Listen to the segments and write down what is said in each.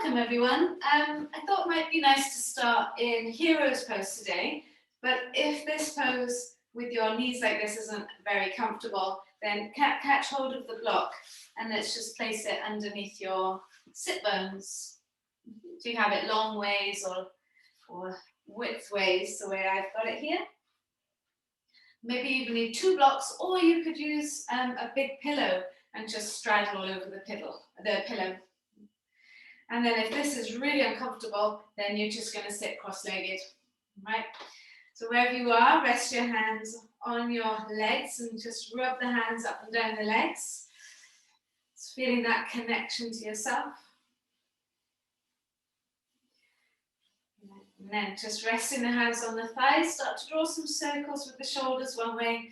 Welcome everyone. I thought it might be nice to start in hero's pose today, but if this pose with your knees like this isn't very comfortable, then catch hold of the block and let's just place it underneath your sit bones. So you have it long ways or width ways, the way I've got it here. Maybe you need 2 blocks, or you could use a big pillow and just straddle over the pillow. And then if this is really uncomfortable, then you're just going to sit cross-legged, right? So wherever you are, rest your hands on your legs and just rub the hands up and down the legs. It's feeling that connection to yourself. And then just resting the hands on the thighs, start to draw some circles with the shoulders one way.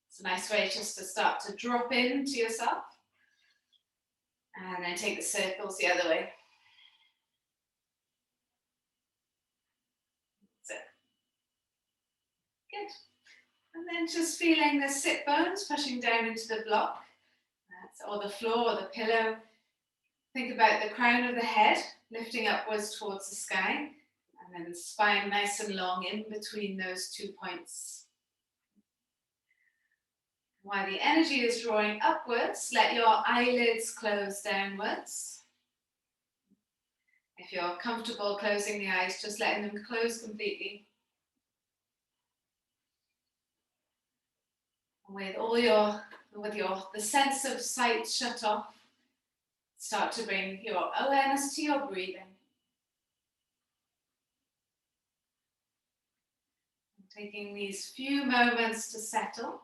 It's a nice way just to start to drop into yourself. And then take the circles the other way. That's it. Good. And then just feeling the sit bones pushing down into the block, or the floor or the pillow. Think about the crown of the head lifting upwards towards the sky, and then the spine nice and long in between those 2 points. While the energy is drawing upwards, let your eyelids close downwards. If you're comfortable closing the eyes, just letting them close completely. With the sense of sight shut off, start to bring your awareness to your breathing. Taking these few moments to settle.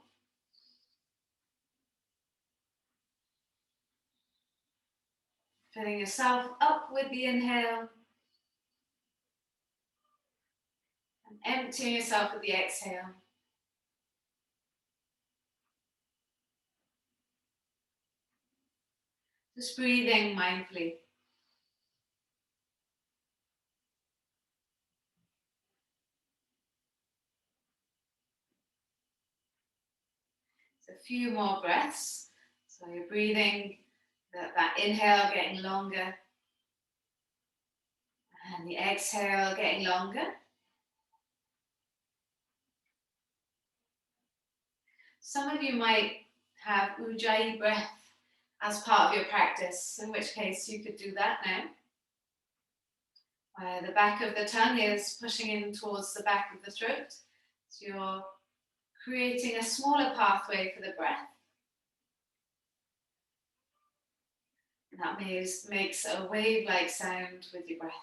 Filling yourself up with the inhale. And emptying yourself with the exhale. Just breathing mindfully. So a few more breaths. So you're breathing, that inhale getting longer. And the exhale getting longer. Some of you might have Ujjayi breath as part of your practice, in which case you could do that now. Where the back of the tongue is pushing in towards the back of the throat. So you're creating a smaller pathway for the breath. And that makes a wave-like sound with your breath.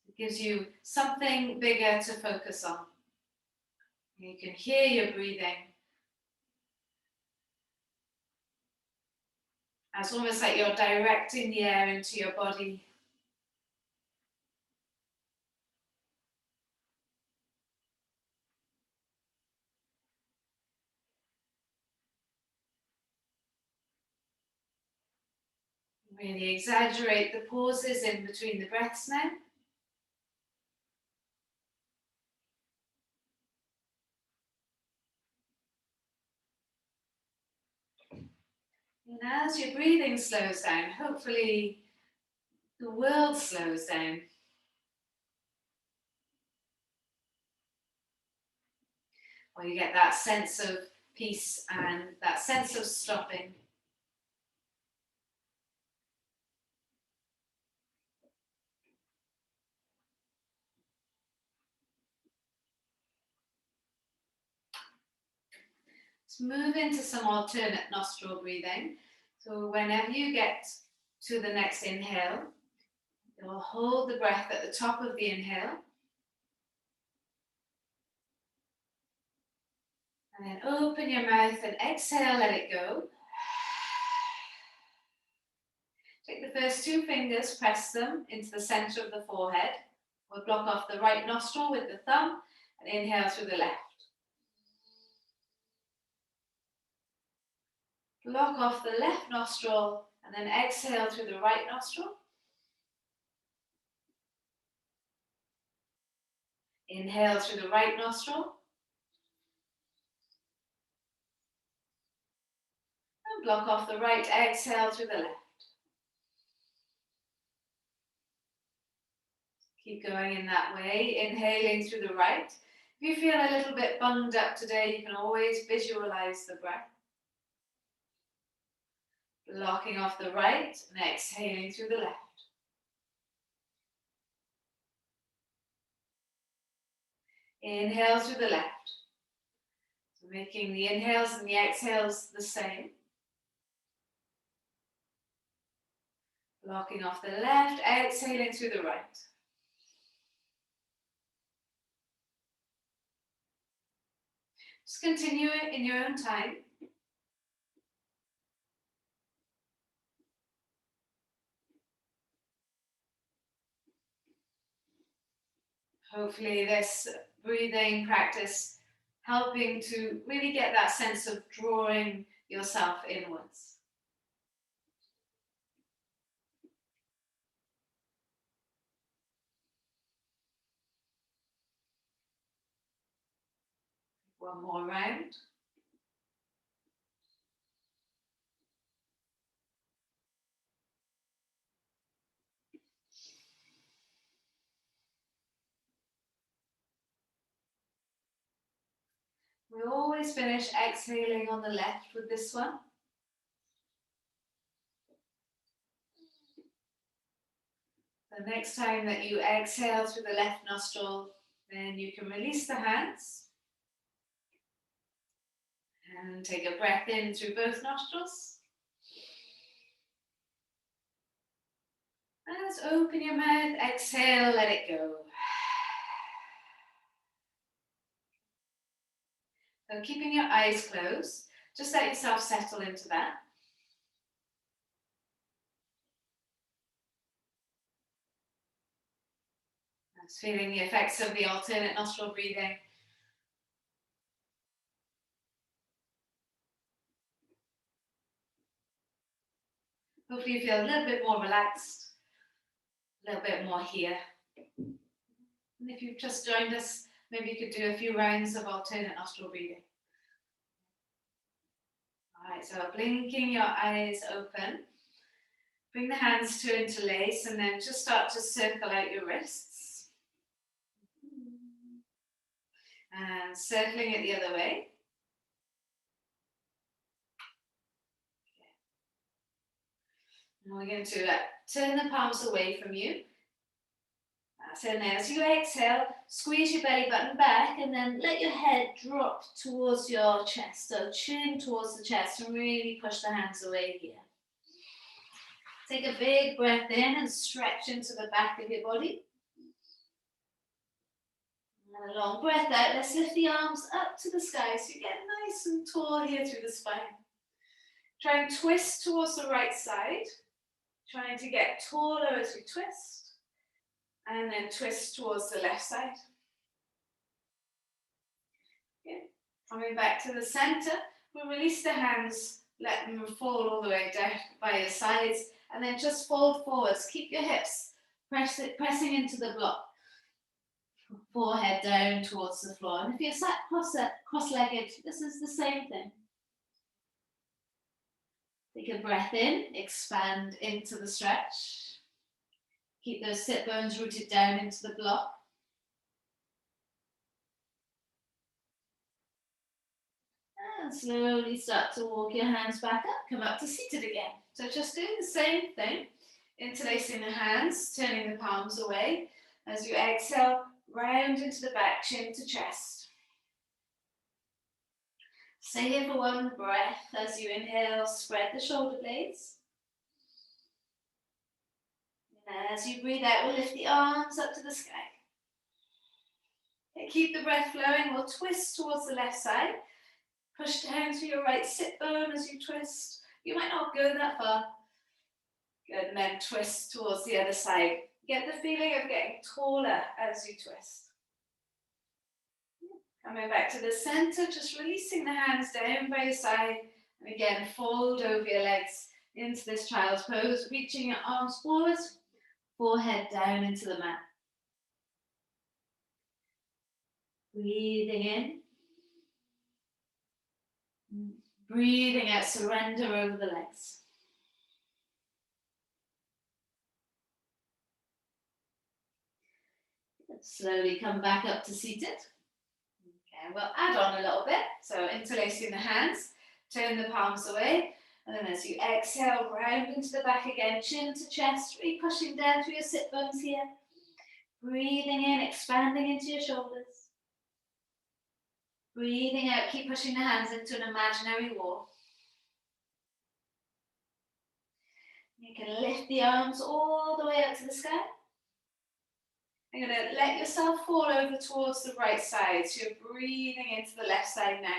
It gives you something bigger to focus on. You can hear your breathing. It's almost like you're directing the air into your body. Really exaggerate the pauses in between the breaths now. And as your breathing slows down, hopefully the world slows down. Or you get that sense of peace and that sense of stopping. Let's move into some alternate nostril breathing. So whenever you get to the next inhale, you'll hold the breath at the top of the inhale. And then open your mouth and exhale, let it go. Take the first 2 fingers, press them into the center of the forehead. We'll block off the right nostril with the thumb and inhale through the left. Block off the left nostril and then exhale through the right nostril. Inhale through the right nostril. block off the right, exhale through the left. Keep going in that way, inhaling through the right. If you feel a little bit bunged up today, you can always visualize the breath. Blocking off the right and exhaling through the left. Inhale through the left. So making the inhales and the exhales the same. Blocking off the left, exhaling through the right. Just continue it in your own time. Hopefully this breathing practice helping to really get that sense of drawing yourself inwards. One more round. We always finish exhaling on the left with this one. The next time that you exhale through the left nostril, then you can release the hands. And take a breath in through both nostrils. And let's open your mouth, exhale, let it go. So keeping your eyes closed, just let yourself settle into that. Just feeling the effects of the alternate nostril breathing. Hopefully you feel a little bit more relaxed, a little bit more here. And if you've just joined us, maybe you could do a few rounds of alternate nostril breathing. All right, so blinking your eyes open. Bring the hands to interlace and then just start to circle out your wrists. And circling it the other way. And we're going to turn the palms away from you. So now as you exhale, squeeze your belly button back and then let your head drop towards your chest. So chin towards the chest and really push the hands away here. Take a big breath in and stretch into the back of your body. And a long breath out. Let's lift the arms up to the sky so you get nice and tall here through the spine. Try and twist towards the right side. Trying to get taller as we twist. And then twist towards the left side. Okay. Coming back to the center, we'll release the hands, let them fall all the way down by your sides, and then just fold forwards. Keep your hips pressing into the block. Forehead down towards the floor. And if you're sat cross-legged, this is the same thing. Take a breath in, expand into the stretch. Keep those sit bones rooted down into the block. And slowly start to walk your hands back up, come up to seated again. So just doing the same thing, interlacing the hands, turning the palms away. As you exhale, round into the back, chin to chest. Stay here for one breath. As you inhale, spread the shoulder blades. And as you breathe out, we'll lift the arms up to the sky. Okay, keep the breath flowing. We'll twist towards the left side. Push down to your right sit bone as you twist. You might not go that far. Good, and then twist towards the other side. Get the feeling of getting taller as you twist. Coming back to the center, just releasing the hands down by your side. And again, fold over your legs into this child's pose, reaching your arms forward. Forehead down into the mat. Breathing in. Breathing out, surrender over the legs. Slowly come back up to seated. Okay, we'll add on a little bit. So interlacing the hands, turn the palms away. And then as you exhale, round into the back again, chin to chest, really pushing down through your sit bones here. Breathing in, expanding into your shoulders. Breathing out, keep pushing the hands into an imaginary wall. You can lift the arms all the way up to the sky. You're going to let yourself fall over towards the right side. So you're breathing into the left side now.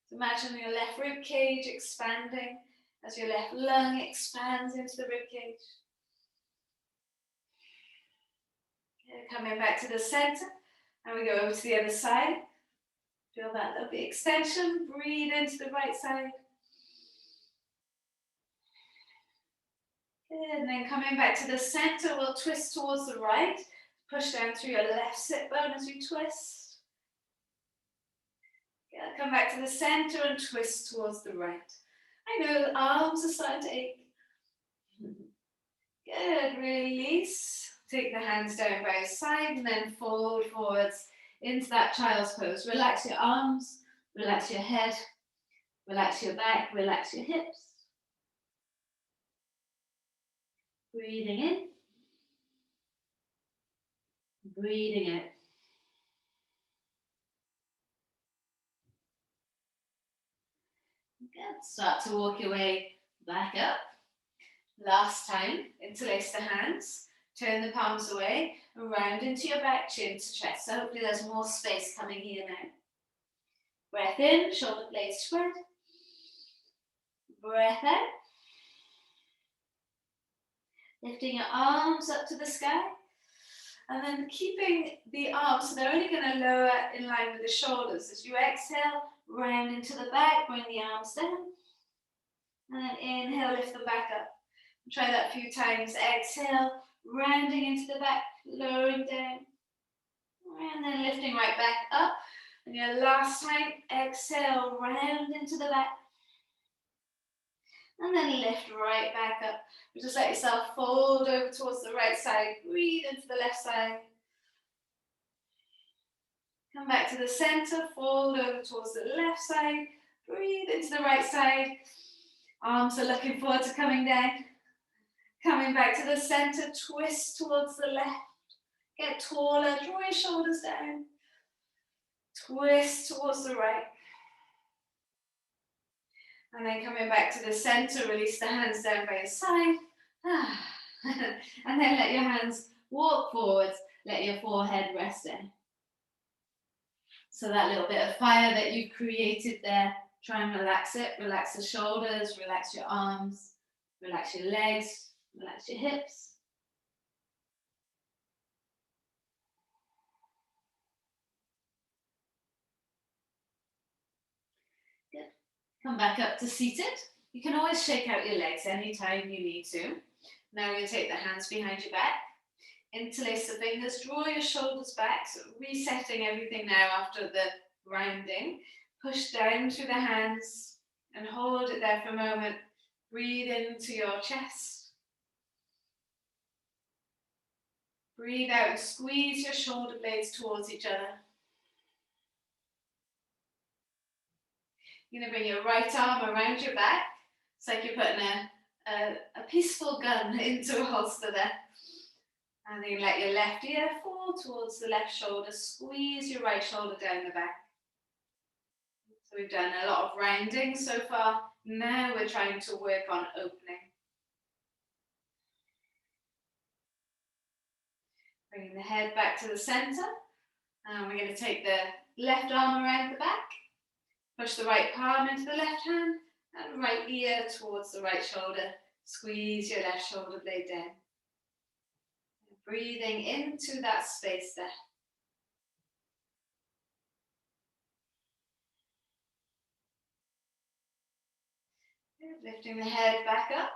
So imagine your left rib cage expanding as your left lung expands into the rib cage. Okay, coming back to the center, and we go over to the other side. Feel that little bit extension. Breathe into the right side. Good, and then coming back to the center, we'll twist towards the right. Push down through your left sit bone as you twist. Yeah, come back to the center and twist towards the right. I know the arms are starting to ache. Good, release. Take the hands down by your side and then fold forwards into that child's pose. Relax your arms, relax your head, relax your back, relax your hips. Breathing in. Breathing out. Good. Start to walk your way back up. Last time, interlace the hands, turn the palms away, and round into your back, chin to chest. So hopefully there's more space coming here now. Breath in, shoulder blades spread. Breath out. Lifting your arms up to the sky. And then keeping the arms, so they're only going to lower in line with the shoulders. As you exhale, round into the back, bring the arms down. And then inhale, lift them back up. Try that a few times. Exhale, rounding into the back, lowering down. And then lifting right back up. And your last time, exhale, round into the back. And then lift right back up. Just let yourself fold over towards the right side. Breathe into the left side. Come back to the center. Fold over towards the left side. Breathe into the right side. Arms are looking forward to coming down. Coming back to the center. Twist towards the left. Get taller. Draw your shoulders down. Twist towards the right. And then coming back to the center, release the hands down by your side. And then let your hands walk forwards. Let your forehead rest in. So that little bit of fire that you've created there, try and relax it. Relax the shoulders, relax your arms, relax your legs, relax your hips. Good. Come back up to seated. You can always shake out your legs anytime you need to. Now we're going to take the hands behind your back. Interlace the fingers, draw your shoulders back, so resetting everything now after the rounding. Push down through the hands and hold it there for a moment. Breathe into your chest. Breathe out and squeeze your shoulder blades towards each other. You're going to bring your right arm around your back. It's like you're putting a peaceful gun into a holster there. And then let your left ear fall towards the left shoulder. Squeeze your right shoulder down the back. So we've done a lot of rounding so far. Now we're trying to work on opening. Bringing the head back to the center. And we're going to take the left arm around the back. Push the right palm into the left hand. And right ear towards the right shoulder. Squeeze your left shoulder blade down. Breathing into that space there. Lifting the head back up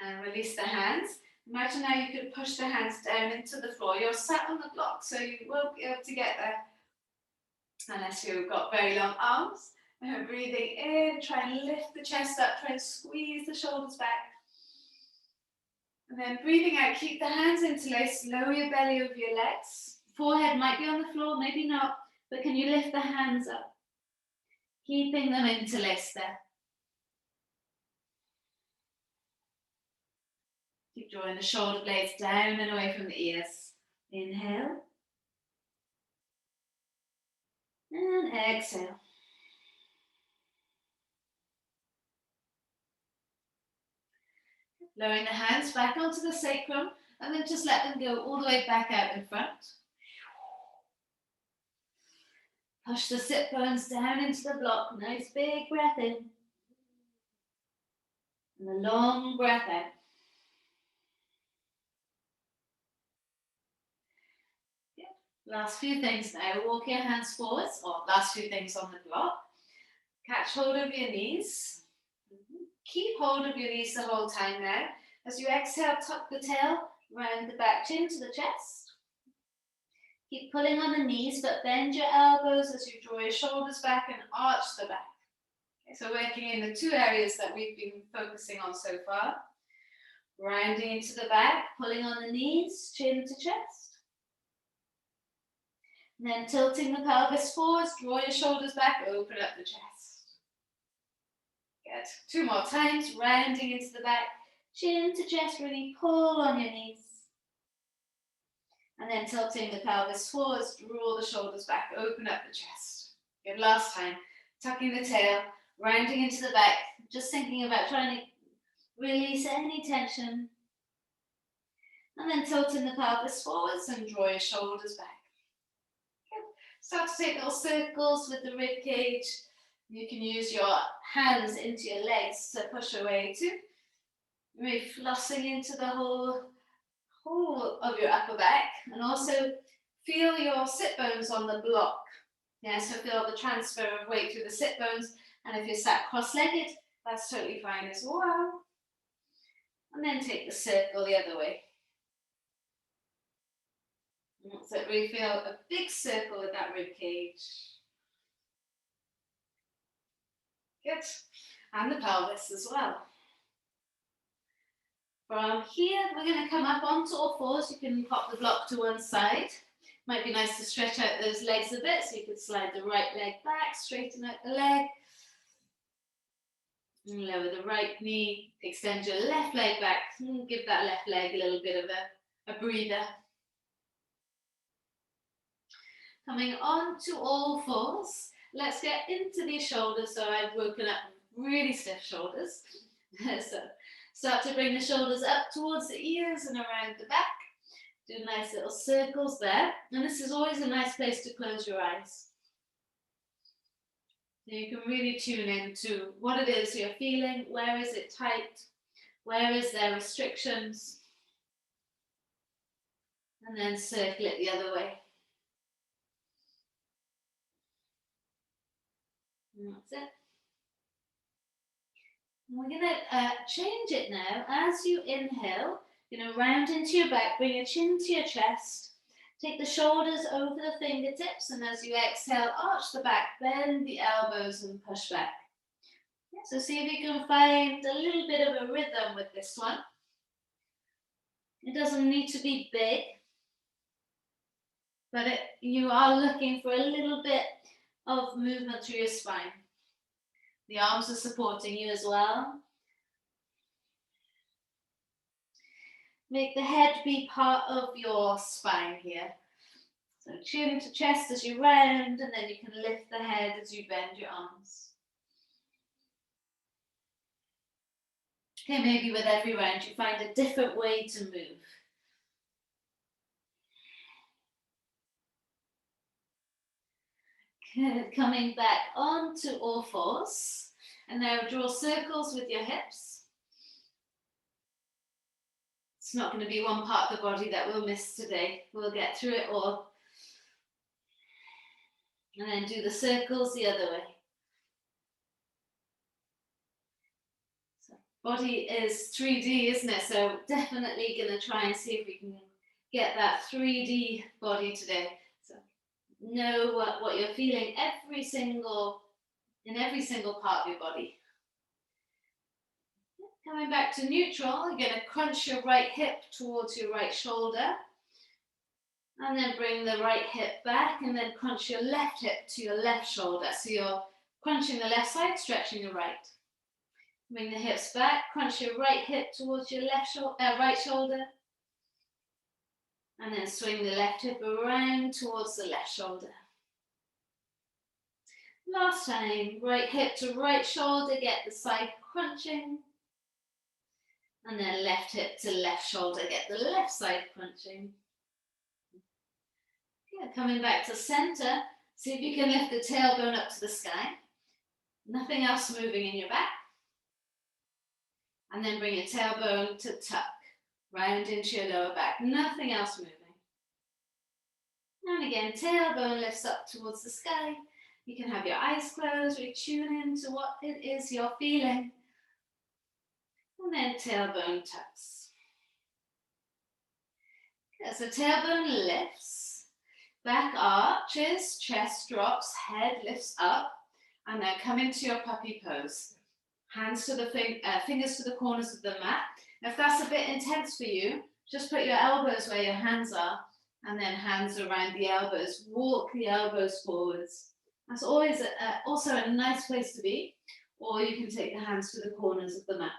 and release the hands. Imagine now you could push the hands down into the floor. You're sat on the block, so you won't be able to get there unless you've got very long arms. And breathing in, try and lift the chest up, try and squeeze the shoulders back. And then breathing out, keep the hands interlaced, lower your belly over your legs. Forehead might be on the floor, maybe not, but can you lift the hands up? Keeping them interlaced there. Keep drawing the shoulder blades down and away from the ears. Inhale. And exhale. Lowering the hands back onto the sacrum and then just let them go all the way back out in front. Push the sit bones down into the block. Nice big breath in. And a long breath out. Last few things now. Walk your hands forwards, or last few things on the block. Catch hold of your knees. Keep hold of your knees the whole time now. As you exhale, tuck the tail, round the back chin to the chest. Keep pulling on the knees, but bend your elbows as you draw your shoulders back and arch the back. Okay, so working in the two areas that we've been focusing on so far. Rounding into the back, pulling on the knees, chin to chest. And then tilting the pelvis forwards, draw your shoulders back, open up the chest. Good. 2 more times, rounding into the back, chin to chest, really pull on your knees. And then tilting the pelvis forwards, draw the shoulders back, open up the chest. Good, last time, tucking the tail, rounding into the back, just thinking about trying to release any tension. And then tilting the pelvis forwards and draw your shoulders back. Start to take little circles with the rib cage. You can use your hands into your legs to push away too. Really flossing into the whole of your upper back, and also feel your sit bones on the block. Yeah, so feel the transfer of weight through the sit bones, and if you're sat cross-legged, that's totally fine as well. And then take the circle the other way. So we feel a big circle with that rib cage. Good. And the pelvis as well. From here, we're going to come up onto all fours. You can pop the block to one side. Might be nice to stretch out those legs a bit, so you could slide the right leg back, straighten out the leg. And lower the right knee, extend your left leg back, and give that left leg a little bit of a breather. Coming on to all fours, let's get into these shoulders. So I've woken up really stiff shoulders. So start to bring the shoulders up towards the ears and around the back. Do nice little circles there. And this is always a nice place to close your eyes. So you can really tune into what it is you're feeling. Where is it tight? Where is there restrictions? And then circle it the other way. And that's it. We're going to change it now. As you inhale, you're going to round into your back, bring your chin to your chest, take the shoulders over the fingertips, and as you exhale, arch the back, bend the elbows and push back. Yeah, so see if you can find a little bit of a rhythm with this one. It doesn't need to be big, but you are looking for a little bit of movement through your spine. The arms are supporting you as well. Make the head be part of your spine here. So chin to chest as you round, and then you can lift the head as you bend your arms. Okay, maybe with every round you find a different way to move. Good. Coming back onto all fours, and now draw circles with your hips. It's not going to be one part of the body that we'll miss today. We'll get through it all. And then do the circles the other way. So body is 3D, isn't it? So definitely going to try and see if we can get that 3D body today. So know what you're feeling every single in every single part of your body. Coming back to neutral, you're going to crunch your right hip towards your right shoulder. And then bring the right hip back and then crunch your left hip to your left shoulder. So you're crunching the left side, stretching the right. Bring the hips back, crunch your right hip towards your right shoulder. And then swing the left hip around towards the left shoulder. Last time, right hip to right shoulder, get the side crunching. And then left hip to left shoulder, get the left side crunching. Yeah, coming back to center, see if you can lift the tailbone up to the sky. Nothing else moving in your back. And then bring your tailbone to tuck, round into your lower back. Nothing else moving. And again, tailbone lifts up towards the sky. You can have your eyes closed, really tune into what it is you're feeling. And then tailbone tucks. As the tailbone lifts, back arches, chest drops, head lifts up, and then come into your puppy pose. Hands to the fingers to the corners of the mat. If that's a bit intense for you, just put your elbows where your hands are, and then hands around the elbows. Walk the elbows forwards. That's always also a nice place to be, or you can take the hands to the corners of the mat.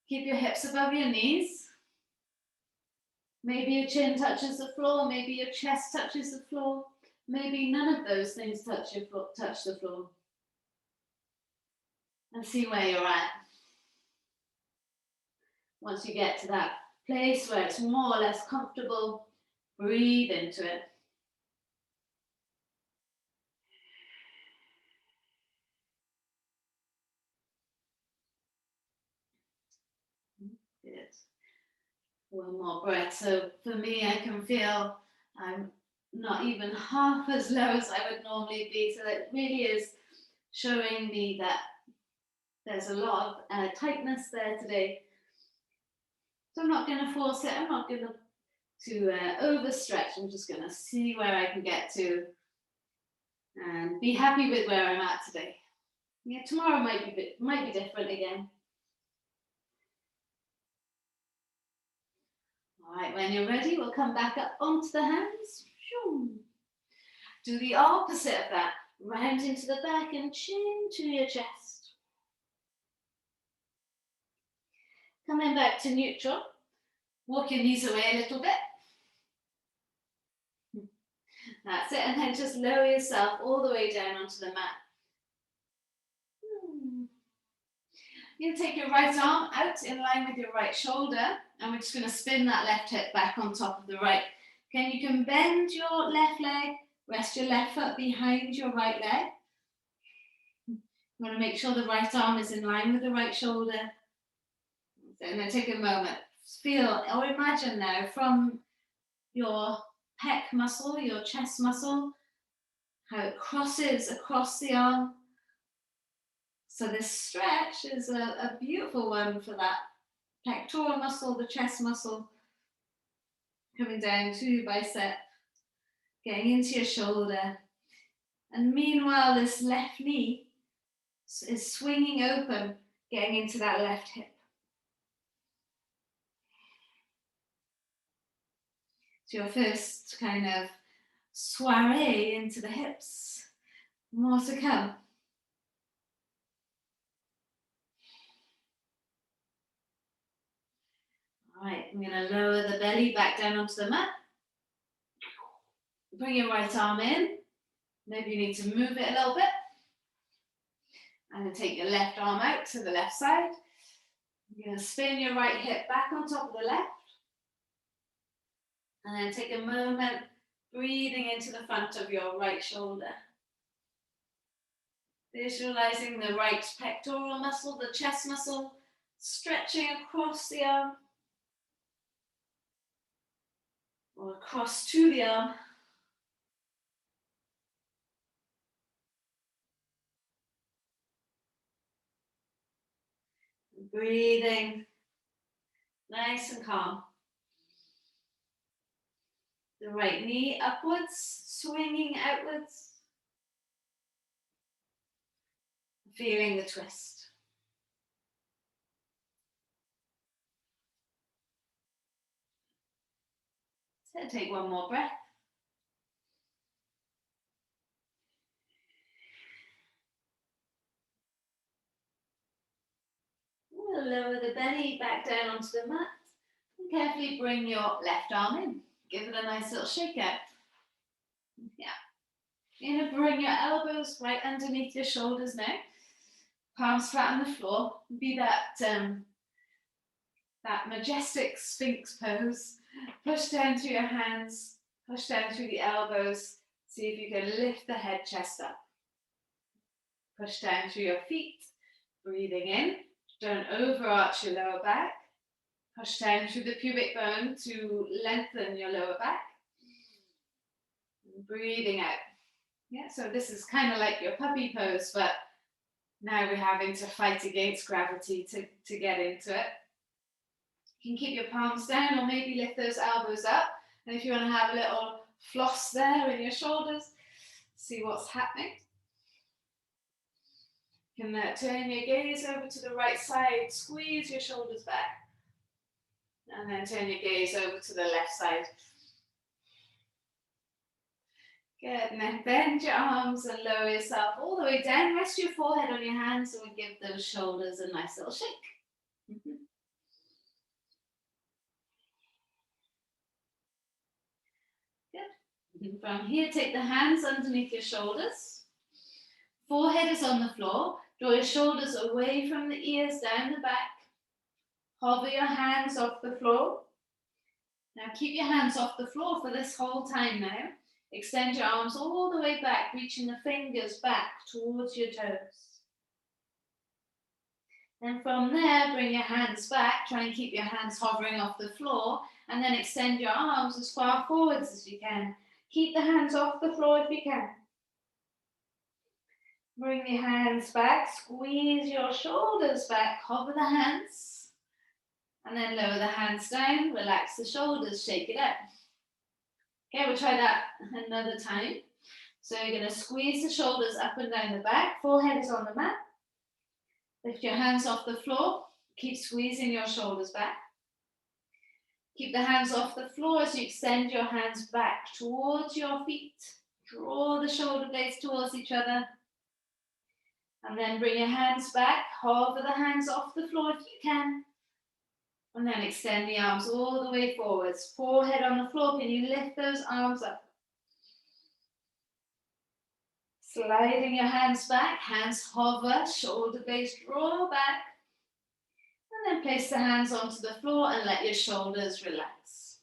Keep your hips above your knees. Maybe your chin touches the floor, maybe your chest touches the floor, maybe none of those things touch the floor. And see where you're at. Once you get to that place where it's more or less comfortable, breathe into it. Good. One more breath. So for me, I can feel I'm not even half as low as I would normally be. So it really is showing me that there's a lot of tightness there today. So I'm not going to force it. I'm not going to overstretch. I'm just going to see where I can get to and be happy with where I'm at today. Yeah, tomorrow might be different again. All right, when you're ready, we'll come back up onto the hands. Do the opposite of that. Round into the back and chin to your chest. Coming back to neutral. Walk your knees away a little bit. That's it, and then just lower yourself all the way down onto the mat. You'll take your right arm out in line with your right shoulder, and we're just going to spin that left hip back on top of the right. Okay, you can bend your left leg, rest your left foot behind your right leg. You want to make sure the right arm is in line with the right shoulder. And then take a moment. Feel or imagine now from your pec muscle, your chest muscle, how it crosses across the arm. So this stretch is a beautiful one for that pectoral muscle, the chest muscle, coming down to your bicep, getting into your shoulder. And meanwhile, this left knee is swinging open, getting into that left hip. So your first kind of soiree into the hips. More to come. All right, I'm going to lower the belly back down onto the mat. Bring your right arm in. Maybe you need to move it a little bit. And then take your left arm out to the left side. You're going to spin your right hip back on top of the left. And then take a moment breathing into the front of your right shoulder. Visualizing the right pectoral muscle, the chest muscle, stretching across the arm. Or across to the arm. Breathing nice and calm. The right knee upwards, swinging outwards. feeling the twist. So take one more breath. We'll lower the belly back down onto the mat and carefully bring your left arm in. Give it a nice little shake out. Yeah. You're going to bring your elbows right underneath your shoulders now. Palms flat on the floor. Be that majestic Sphinx pose. Push down through your hands. Push down through the elbows. See if you can lift the head, chest up. Push down through your feet. Breathing in. Don't overarch your lower back. Push down through the pubic bone to lengthen your lower back. Breathing out. Yeah, so this is kind of like your puppy pose, but now we're having to fight against gravity to get into it. You can keep your palms down or maybe lift those elbows up. And if you want to have a little floss there in your shoulders, see what's happening. You can turn your gaze over to the right side, squeeze your shoulders back. And then turn your gaze over to the left side. Good, and then bend your arms and lower yourself all the way down. Rest your forehead on your hands and we give those shoulders a nice little shake. Good. And from here, take the hands underneath your shoulders. Forehead is on the floor. Draw your shoulders away from the ears, down the back. Hover your hands off the floor. Now keep your hands off the floor for this whole time now. Extend your arms all the way back, reaching the fingers back towards your toes. Then from there, bring your hands back. Try and keep your hands hovering off the floor. And then extend your arms as far forwards as you can. Keep the hands off the floor if you can. Bring the hands back. Squeeze your shoulders back. Hover the hands. And then lower the hands down. Relax the shoulders. Shake it out. Okay, we'll try that another time. So you're going to squeeze the shoulders up and down the back. Forehead is on the mat. Lift your hands off the floor. Keep squeezing your shoulders back. Keep the hands off the floor as you extend your hands back towards your feet. Draw the shoulder blades towards each other. And then bring your hands back. Hover the hands off the floor if you can. And then extend the arms all the way forwards. Forehead on the floor. Can you lift those arms up? Sliding your hands back. Hands hover. Shoulder blades draw back. And then place the hands onto the floor and let your shoulders relax.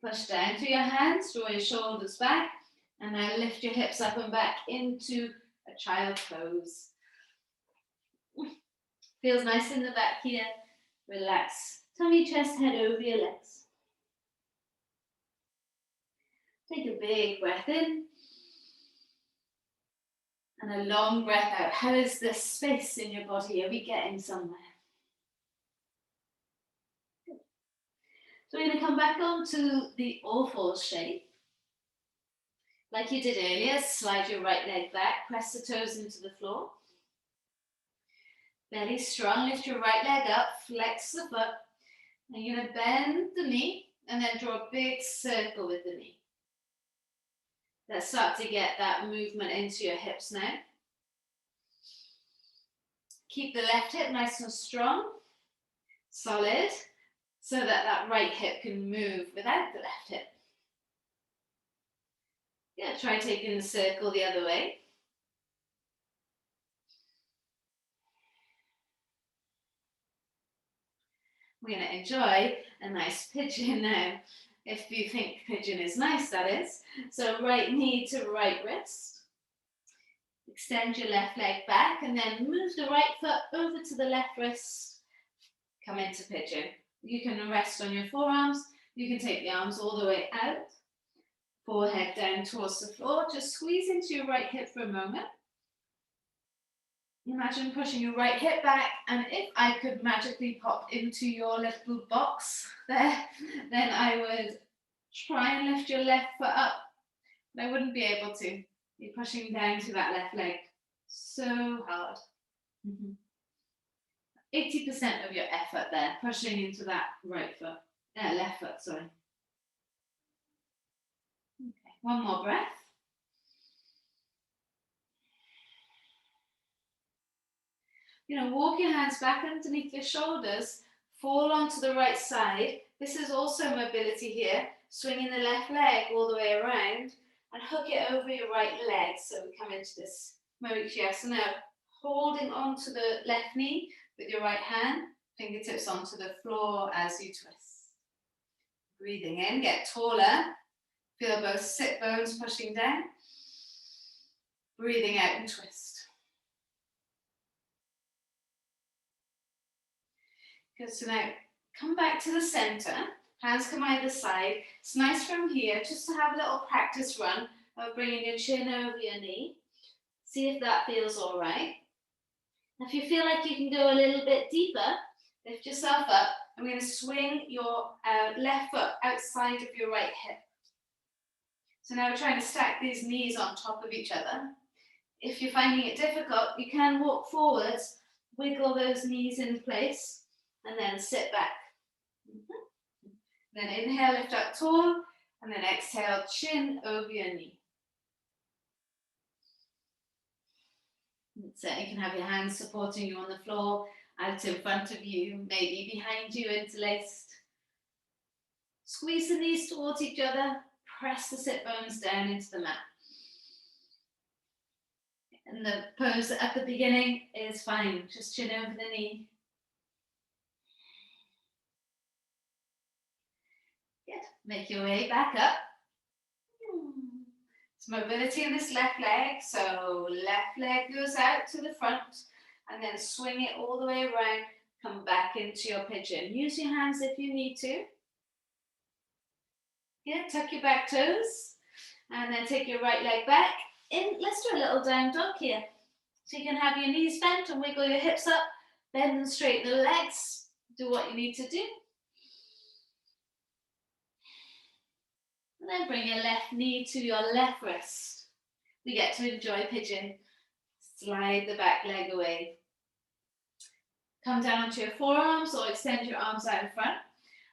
Push down through your hands. Draw your shoulders back. And now lift your hips up and back into a child pose. Feels nice in the back here. Relax. Tummy, chest, head over your legs. Take a big breath in. And a long breath out. How is the space in your body? Are we getting somewhere? Good. So we're going to come back onto the all fours shape. Like you did earlier, slide your right leg back. Press the toes into the floor. Belly strong, lift your right leg up, flex the foot. And you're going to bend the knee and then draw a big circle with the knee. Let's start to get that movement into your hips now. Keep the left hip nice and strong, solid, so that that right hip can move without the left hip. Yeah, try taking the circle the other way. We're going to enjoy a nice pigeon now. If you think pigeon is nice, that is. So right knee to right wrist. Extend your left leg back and then move the right foot over to the left wrist. Come into pigeon. You can rest on your forearms. You can take the arms all the way out. Forehead down towards the floor. Just squeeze into your right hip for a moment. Imagine pushing your right hip back, and if I could magically pop into your little box there, then I would try and lift your left foot up, but I wouldn't be able to. You're pushing down to that left leg. So hard. 80% of your effort there, pushing into that right foot, left foot, sorry. Okay, one more breath. Walk your hands back underneath your shoulders, fall onto the right side. This is also mobility here, swinging the left leg all the way around and hook it over your right leg. So we come into this Marichyasana, holding onto the left knee with your right hand, fingertips onto the floor as you twist. Breathing in, get taller. Feel both sit bones pushing down. Breathing out and twist. Good, so now come back to the center. Hands come either side. It's nice from here just to have a little practice run of bringing your chin over your knee. See if that feels all right. If you feel like you can go a little bit deeper, lift yourself up. I'm going to swing your left foot outside of your right hip. So now we're trying to stack these knees on top of each other. If you're finding it difficult, you can walk forwards, wiggle those knees in place, and then sit back. Then inhale, lift up tall, and then exhale, chin over your knee. So you can have your hands supporting you on the floor, out in front of you, maybe behind you, interlaced. Squeeze the knees towards each other, press the sit bones down into the mat. And the pose at the beginning is fine, just chin over the knee. Good, make your way back up. It's mobility in this left leg, so left leg goes out to the front and then swing it all the way around, come back into your pigeon. Use your hands if you need to. Yeah, tuck your back toes and then take your right leg back. Let's do a little down dog here. So you can have your knees bent and wiggle your hips up, bend and straighten the legs, do what you need to do. And then bring your left knee to your left wrist. We get to enjoy pigeon. Slide the back leg away. Come down onto your forearms or extend your arms out in front.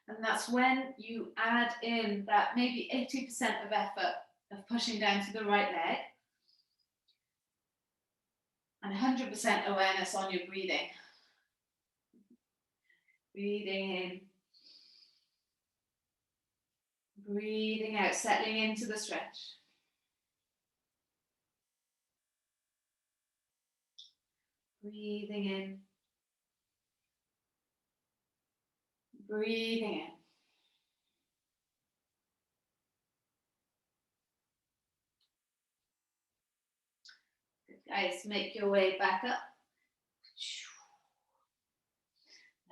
And that's when you add in that maybe 80% of effort of pushing down to the right leg. And 100% awareness on your breathing. Breathing in. Breathing out, settling into the stretch. Breathing in. Breathing in. Good, guys, make your way back up.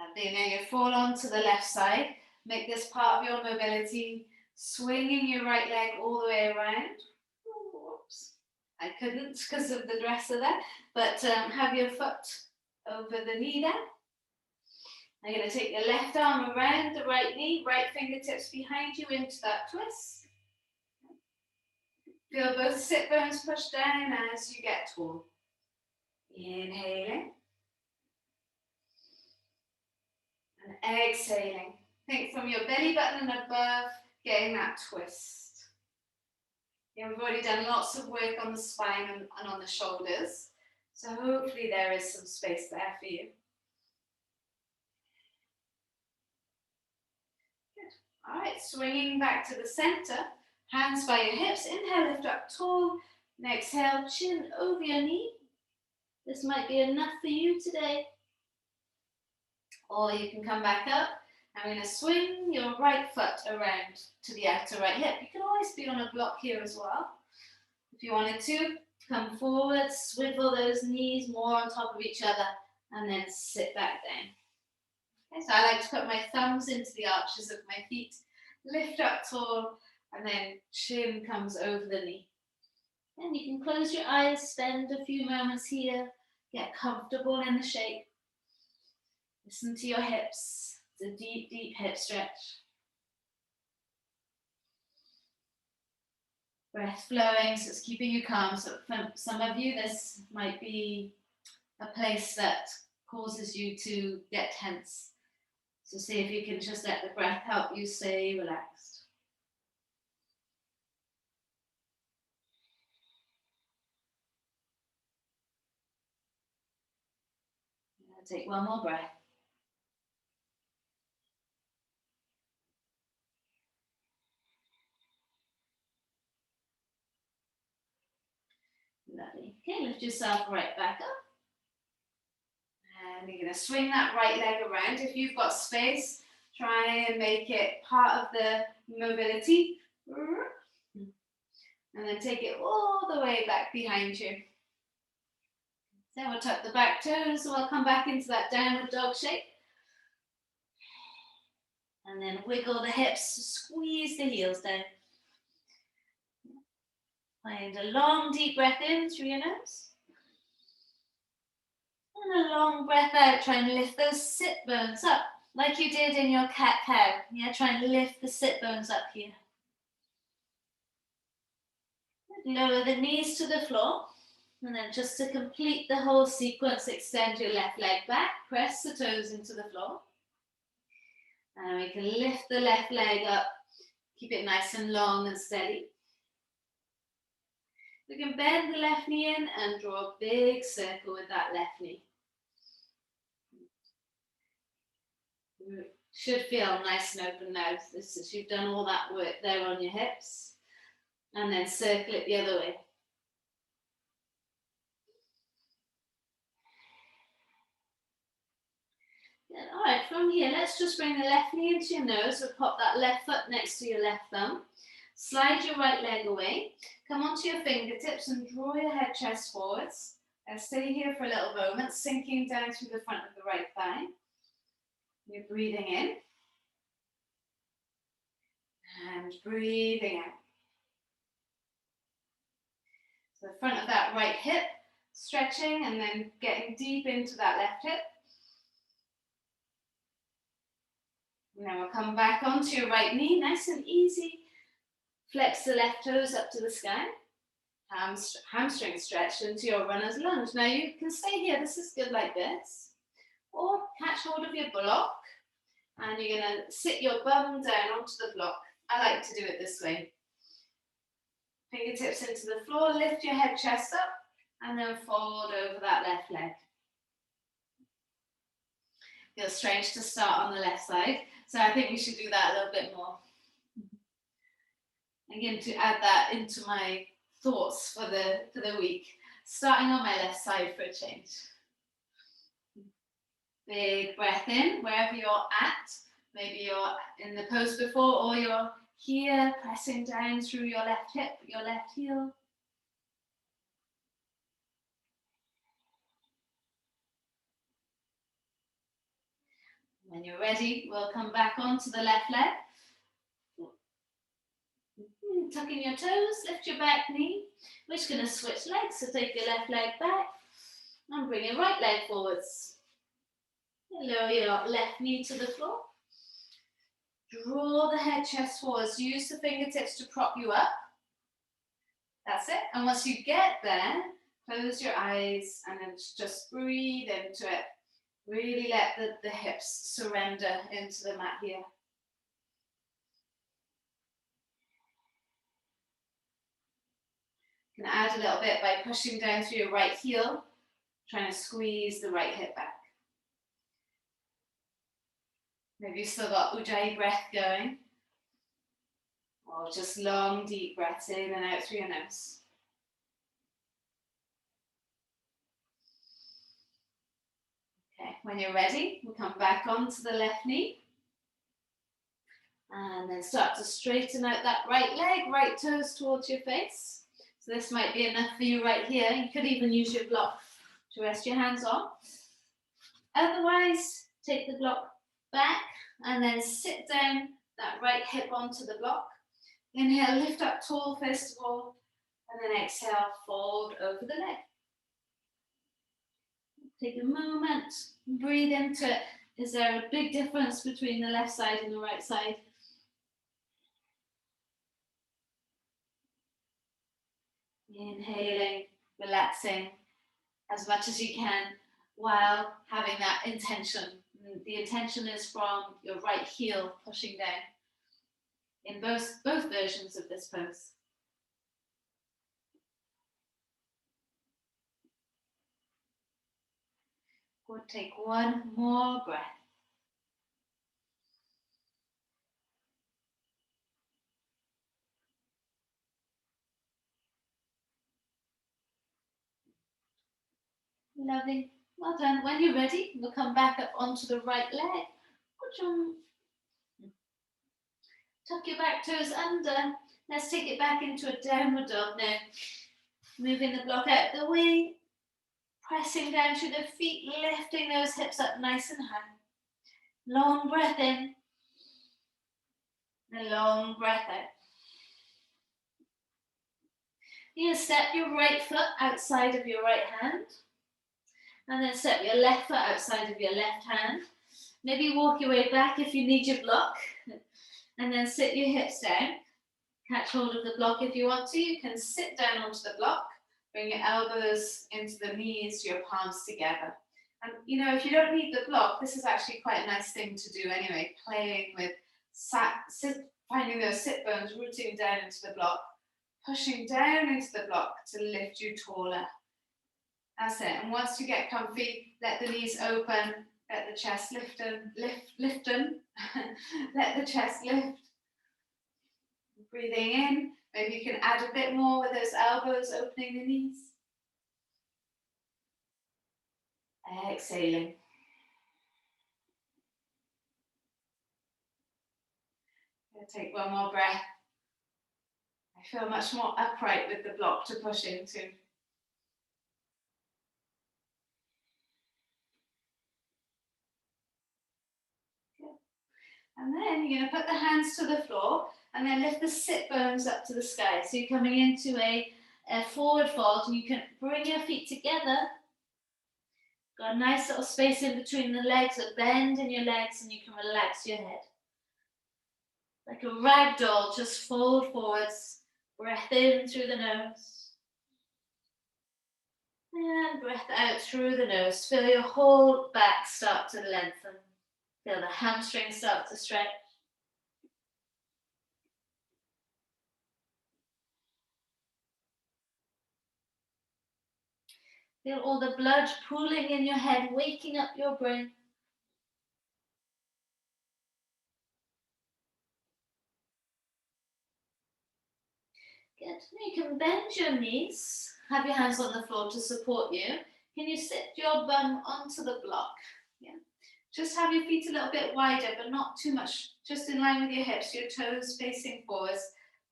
Lovely. Now you fall onto the left side. Make this part of your mobility, swinging your right leg all the way around. Whoops. I couldn't because of the dresser there, but have your foot over the knee there. I'm going to take your left arm around the right knee, right fingertips behind you into that twist. Feel both sit bones push down as you get tall. Inhaling. And exhaling. Think from your belly button and above, getting that twist. Yeah, we've already done lots of work on the spine and on the shoulders. So hopefully there is some space there for you. Good. All right, swinging back to the center. Hands by your hips. Inhale, lift up tall. And exhale, chin over your knee. This might be enough for you today. Or you can come back up. I'm going to swing your right foot around to the outer right hip. You can always be on a block here as well. If you wanted to, come forward, swivel those knees more on top of each other, and then sit back down. Okay, so I like to put my thumbs into the arches of my feet, lift up tall, and then chin comes over the knee. And you can close your eyes, spend a few moments here, get comfortable in the shape. Listen to your hips. It's a deep, deep hip stretch. Breath flowing, so it's keeping you calm. So for some of you, this might be a place that causes you to get tense. So see if you can just let the breath help you stay relaxed. Take one more breath. Lovely. Okay, lift yourself right back up. And you're going to swing that right leg around. If you've got space, try and make it part of the mobility. And then take it all the way back behind you. Then we'll tuck the back toes, so we'll come back into that downward dog shape. And then wiggle the hips, squeeze the heels down. Find a long, deep breath in through your nose. And a long breath out, try and lift those sit bones up, like you did in your cat-cow. Yeah, try and lift the sit bones up here. Lower the knees to the floor. And then just to complete the whole sequence, extend your left leg back, press the toes into the floor. And we can lift the left leg up, keep it nice and long and steady. We can bend the left knee in and draw a big circle with that left knee. Should feel nice and open now. This is, you've done all that work there on your hips. And then circle it the other way. Good. All right, from here, let's just bring the left knee into your nose. We'll pop that left foot next to your left thumb. Slide your right leg away. Come onto your fingertips and draw your head chest forwards. And stay here for a little moment, sinking down through the front of the right thigh. You're breathing in. And breathing out. So the front of that right hip, stretching and then getting deep into that left hip. Now we'll come back onto your right knee, nice and easy. Flex the left toes up to the sky. Hamstring stretch into your runner's lunge. Now you can stay here, this is good like this. Or catch hold of your block and you're going to sit your bum down onto the block. I like to do it this way. Fingertips into the floor, lift your head chest up and then fold over that left leg. Feels strange to start on the left side, so I think we should do that a little bit more. Again, to add that into my thoughts for the week. Starting on my left side for a change. Big breath in, wherever you're at. Maybe you're in the pose before or you're here, pressing down through your left hip, your left heel. When you're ready, we'll come back onto the left leg. Tuck in your toes, lift your back knee. We're just going to switch legs, so take your left leg back and bring your right leg forwards. Lower your left knee to the floor. Draw the head chest forwards. Use the fingertips to prop you up. That's it. And once you get there, close your eyes and then just breathe into it. Really let the hips surrender into the mat here. You can add a little bit by pushing down through your right heel, trying to squeeze the right hip back. Maybe you've still got Ujjayi breath going. Or just long, deep breaths in and out through your nose. Okay, when you're ready, we'll come back onto the left knee. And then start to straighten out that right leg, right toes towards your face. So this might be enough for you right here. You could even use your block to rest your hands on. Otherwise, take the block back and then sit down that right hip onto the block. Inhale, lift up tall first of all, and then exhale, fold over the leg. Take a moment, breathe into it. Is there a big difference between the left side and the right side? Inhaling, relaxing as much as you can while having that intention. The intention is from your right heel pushing down in both versions of this pose. We'll take one more breath. Lovely. Well done. When you're ready, we'll come back up onto the right leg. Tuck your back toes under. Let's take it back into a downward dog now. Moving the block out of the way. Pressing down through the feet, lifting those hips up nice and high. Long breath in. And long breath out. You're going to step your right foot outside of your right hand. And then step your left foot outside of your left hand. Maybe walk your way back if you need your block. And then sit your hips down. Catch hold of the block if you want to. You can sit down onto the block. Bring your elbows into the knees, your palms together. And you know, if you don't need the block, this is actually quite a nice thing to do anyway. Playing with finding those sit bones rooting down into the block. Pushing down into the block to lift you taller. That's it. And once you get comfy, let the knees open, let the chest lift them. Let the chest lift. Breathing in. Maybe you can add a bit more with those elbows opening the knees. Exhaling. Take one more breath. I feel much more upright with the block to push into. And then you're going to put the hands to the floor and then lift the sit bones up to the sky. So you're coming into a forward fold and you can bring your feet together. Got a nice little space in between the legs, a bend in your legs, and you can relax your head. Like a rag doll, just fold forwards. Breath in through the nose. And breath out through the nose. Feel your whole back start to lengthen. Feel the hamstrings start to stretch. Feel all the blood pooling in your head, waking up your brain. Good. You can bend your knees. Have your hands on the floor to support you. Can you sit your bum onto the block? Yeah. Just have your feet a little bit wider, but not too much. Just in line with your hips, your toes facing forwards.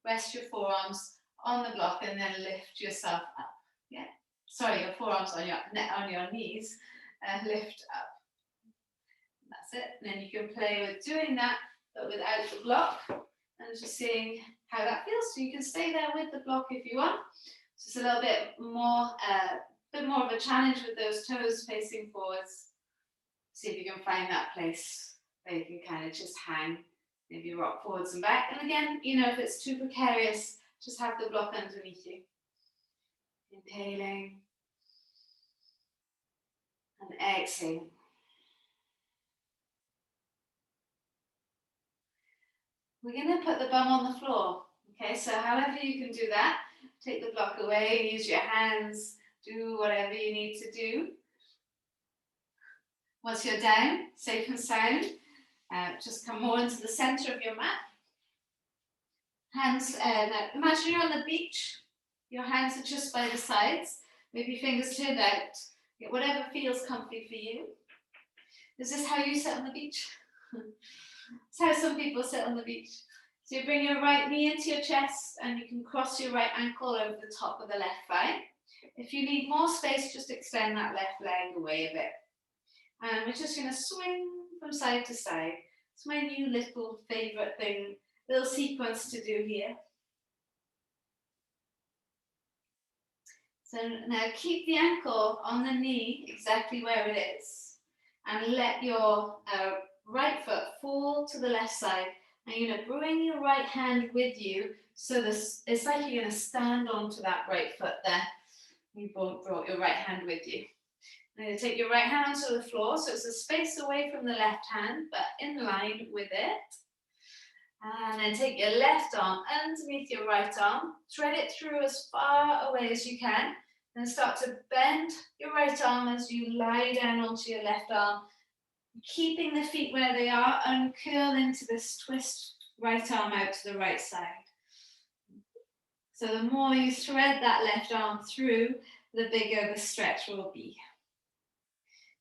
Rest your forearms on the block and then lift yourself up. Yeah. Sorry, your forearms on your knees. Lift up. That's it. And then you can play with doing that, but without the block. And just seeing how that feels. So you can stay there with the block if you want. Just a little bit more of a challenge with those toes facing forwards. See if you can find that place where you can kind of just hang, maybe rock forwards and back. And again, you know, if it's too precarious, just have the block underneath you. Inhaling and exhaling. We're going to put the bum on the floor. Okay, so however you can do that, take the block away, use your hands, do whatever you need to do. Once you're down, safe and sound, just come more into the center of your mat. Hands, imagine you're on the beach. Your hands are just by the sides, maybe fingers turned out. Get whatever feels comfy for you. Is this how you sit on the beach? It's how some people sit on the beach. So you bring your right knee into your chest and you can cross your right ankle over the top of the left thigh. If you need more space, just extend that left leg away a bit. And we're just going to swing from side to side. It's my new little favorite thing, little sequence to do here. So now keep the ankle on the knee exactly where it is. And let your right foot fall to the left side. And you're going to bring your right hand with you. So this, it's like you're going to stand onto that right foot there. You brought your right hand with you. Now you take your right hand to the floor, so it's a space away from the left hand, but in line with it. And then take your left arm underneath your right arm, thread it through as far away as you can, and start to bend your right arm as you lie down onto your left arm, keeping the feet where they are, and curl into this twist right arm out to the right side. So the more you thread that left arm through, the bigger the stretch will be.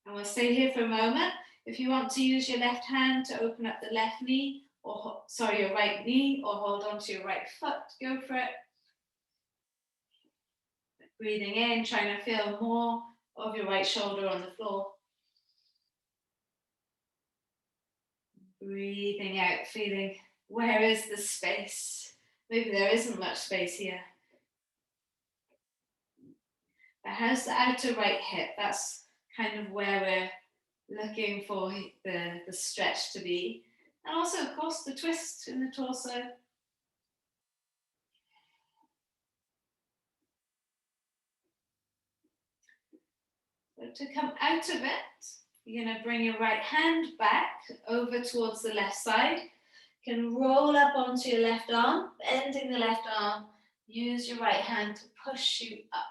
And we'll stay here for a moment. If you want to use your left hand to open up the left knee, or sorry, your right knee, or hold on to your right foot, go for it. Breathing in, trying to feel more of your right shoulder on the floor. Breathing out, feeling where is the space? Maybe there isn't much space here. But how's the outer right hip? That's kind of where we're looking for the stretch to be. And also, of course, the twist in the torso. So to come out of it, you're going to bring your right hand back over towards the left side. You can roll up onto your left arm, bending the left arm. Use your right hand to push you up.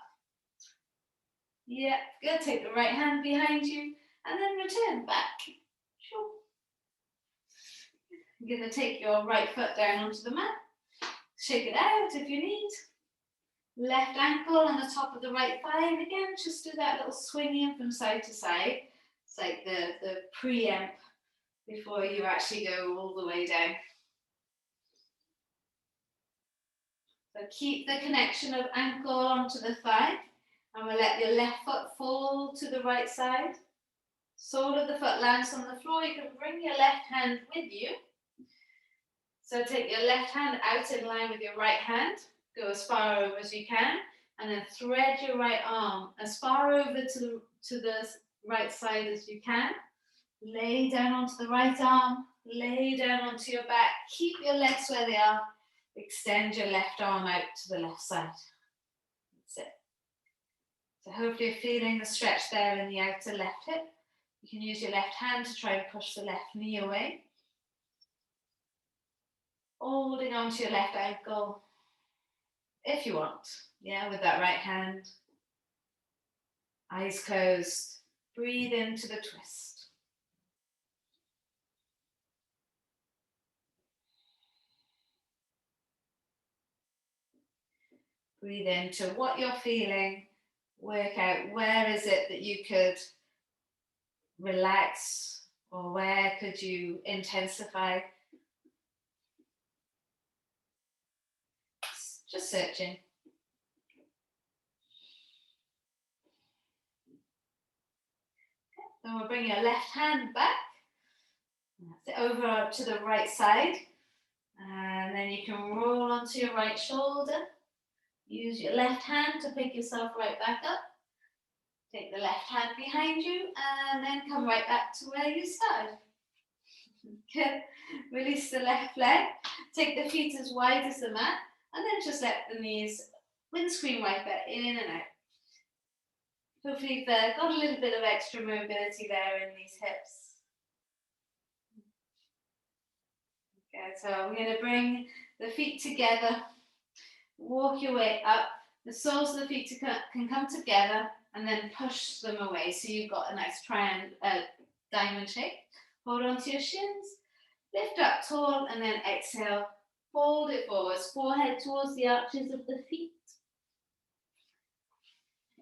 Yeah, good. Take the right hand behind you and then return back. Sure. You're going to take your right foot down onto the mat. Shake it out if you need. Left ankle on the top of the right thigh. And again, just do that little swinging from side to side. It's like the preamp before you actually go all the way down. So keep the connection of ankle onto the thigh. And we'll let your left foot fall to the right side. Sole of the foot lands on the floor. You can bring your left hand with you. So take your left hand out in line with your right hand. Go as far over as you can. And then thread your right arm as far over to the right side as you can. Lay down onto the right arm. Lay down onto your back. Keep your legs where they are. Extend your left arm out to the left side. That's it. So hopefully you're feeling the stretch there in the outer left hip. You can use your left hand to try and push the left knee away. Holding onto your left ankle, if you want. Yeah, with that right hand. Eyes closed. Breathe into the twist. Breathe into what you're feeling. Work out where is it that you could relax, or where could you intensify. Just searching. Then we'll bring your left hand back. That's it, over to the right side. And then you can roll onto your right shoulder. Use your left hand to pick yourself right back up. Take the left hand behind you and then come right back to where you started. Good. Release the left leg. Take the feet as wide as the mat and then just let the knees windscreen wiper in and out. Hopefully you've got a little bit of extra mobility there in these hips. Okay, so I'm going to bring the feet together. Walk your way up. The soles of the feet can come together and then push them away. So you've got a nice triangle, diamond shape. Hold on to your shins. Lift up tall and then exhale. Fold it forwards. Forehead towards the arches of the feet.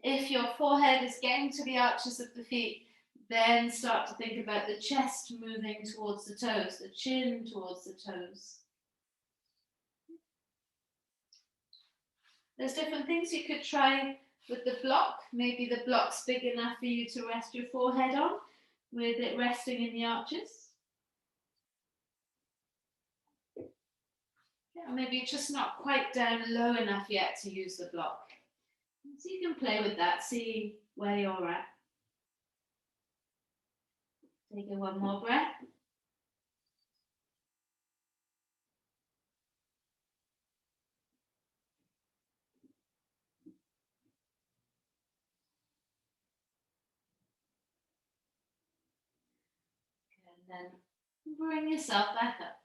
If your forehead is getting to the arches of the feet, then start to think about the chest moving towards the toes, the chin towards the toes. There's different things you could try with the block. Maybe the block's big enough for you to rest your forehead on, with it resting in the arches. Yeah, maybe you're just not quite down low enough yet to use the block. So you can play with that, see where you're at. Take in one more breath. then bring yourself back up.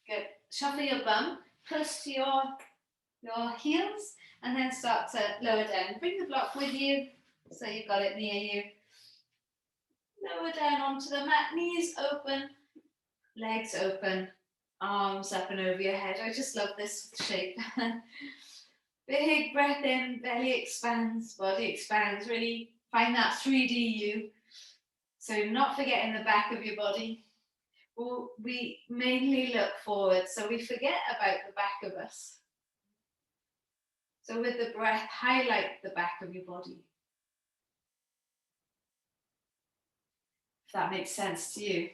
Good. Shuffle your bum close to your heels and then start to lower down. Bring the block with you so you've got it near you. Lower down onto the mat, knees open, legs open, arms up and over your head. I just love this shape. Big breath in, belly expands, body expands. Really find that 3D you. So not forgetting the back of your body. Well, we mainly look forward, so we forget about the back of us. So with the breath, highlight the back of your body. If that makes sense to you.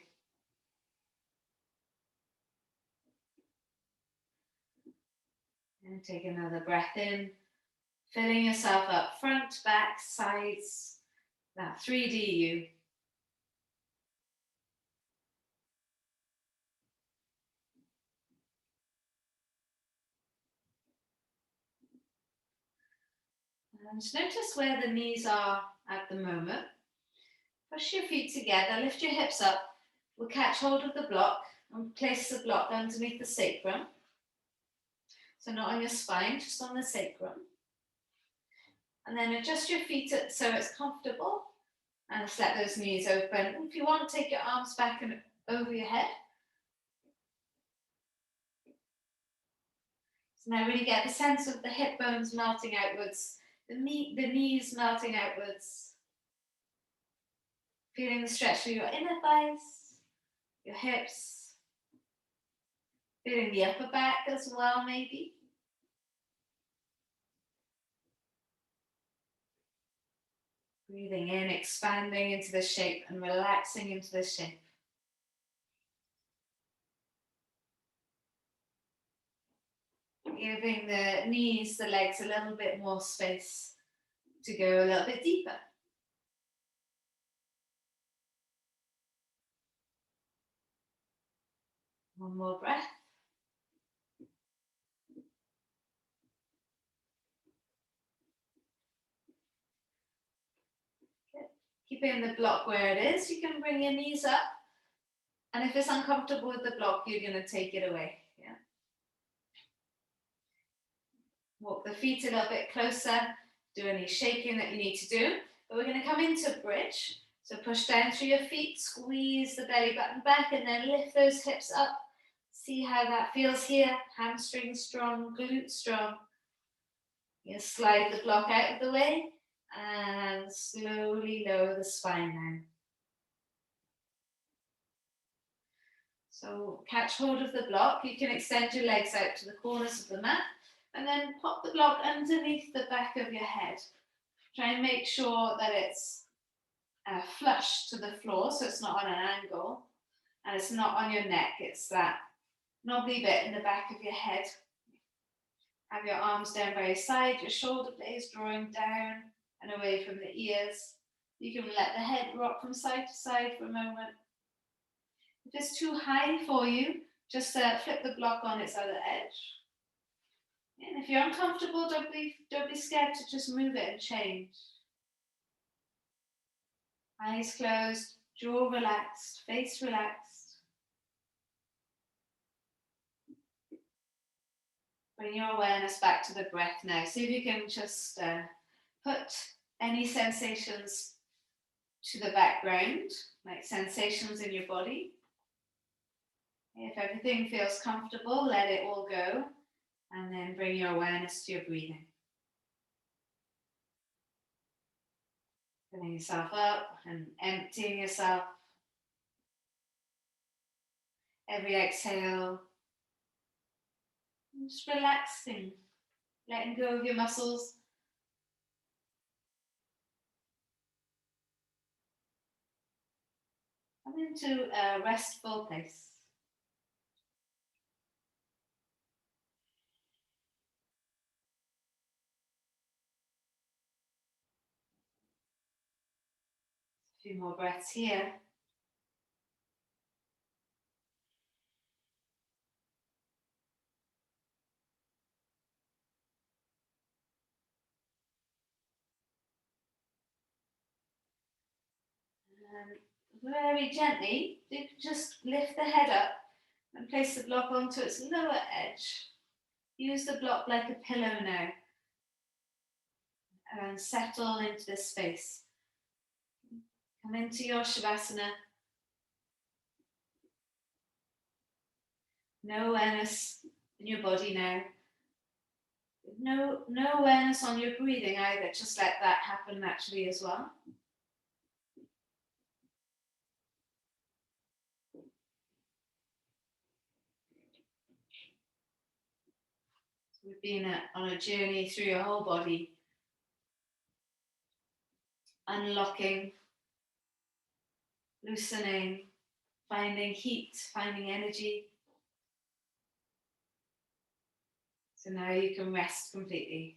And take another breath in, filling yourself up, front, back, sides, that 3D you. And notice where the knees are at the moment. Push your feet together, lift your hips up. We'll catch hold of the block and place the block underneath the sacrum. So not on your spine, just on the sacrum. And then adjust your feet so it's comfortable. And just let those knees open. If you want, take your arms back and over your head. So now really get the sense of the hip bones melting outwards, the knees melting outwards. Feeling the stretch through your inner thighs, your hips. Feeling the upper back as well, maybe. Breathing in, expanding into the shape and relaxing into the shape. Giving the knees, the legs a little bit more space to go a little bit deeper. One more breath. Good. Keeping the block where it is, you can bring your knees up. And if it's uncomfortable with the block, you're going to take it away. Yeah. Walk the feet a little bit closer. Do any shaking that you need to do. But we're going to come into bridge. So push down through your feet, squeeze the belly button back, and then lift those hips up. See how that feels here. Hamstring strong, glute strong. You slide the block out of the way and slowly lower the spine down. So catch hold of the block. You can extend your legs out to the corners of the mat and then pop the block underneath the back of your head. Try and make sure that it's flush to the floor, so it's not on an angle and it's not on your neck. It's that knobbly bit in the back of your head. Have your arms down by your side, your shoulder blades drawing down and away from the ears. You can let the head rock from side to side for a moment. If it's too high for you, just flip the block on its other edge. And if you're uncomfortable, don't be scared to just move it and change. Eyes closed, jaw relaxed, face relaxed. Bring your awareness back to the breath now. See if you can just put any sensations to the background, like sensations in your body. If everything feels comfortable, let it all go, and then bring your awareness to your breathing. Filling yourself up and emptying yourself. Every exhale, just relaxing, letting go of your muscles. Come into a restful place. A few more breaths here. And very gently, you can just lift the head up and place the block onto its lower edge. Use the block like a pillow now and settle into this space. Come into your Shavasana. No awareness in your body now. No awareness on your breathing either. Just let that happen naturally as well. We've been on a journey through your whole body, unlocking, loosening, finding heat, finding energy. So now you can rest completely.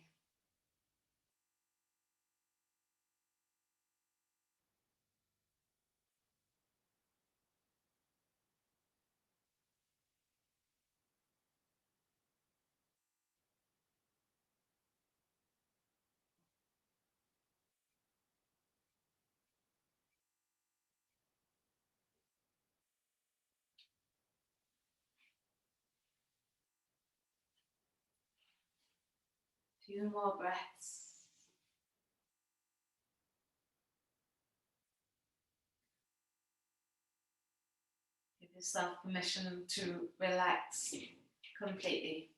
A few more breaths. Give yourself permission to relax completely.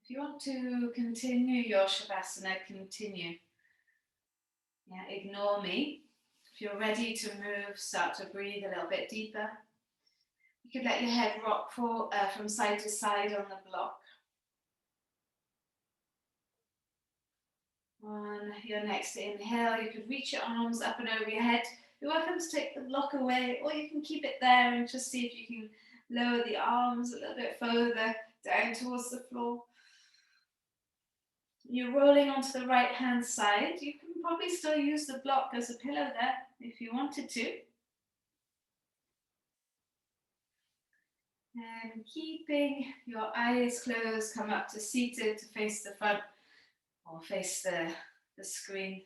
If you want to continue your Shavasana, continue. Yeah, ignore me. If you're ready to move, start to breathe a little bit deeper. You could let your head rock from side to side on the block. On your next inhale, you could reach your arms up and over your head. You're welcome to take the block away, or you can keep it there and just see if you can lower the arms a little bit further down towards the floor. You're rolling onto the right hand side. You can probably still use the block as a pillow there if you wanted to. And keeping your eyes closed, come up to seated to face the front or face the screen.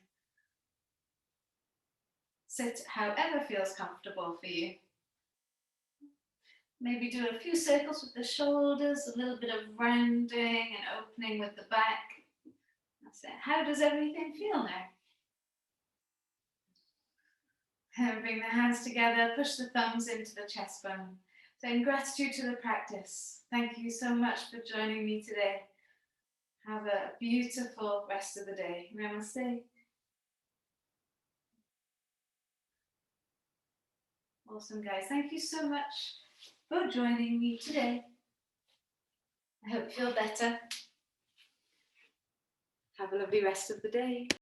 Sit however feels comfortable for you. Maybe do a few circles with the shoulders, a little bit of rounding and opening with the back. That's it. How does everything feel now? And bring the hands together, push the thumbs into the chest bone. So in gratitude to the practice, thank you so much for joining me today. Have a beautiful rest of the day. Namaste. Awesome, guys. Thank you so much for joining me today. I hope you feel better. Have a lovely rest of the day.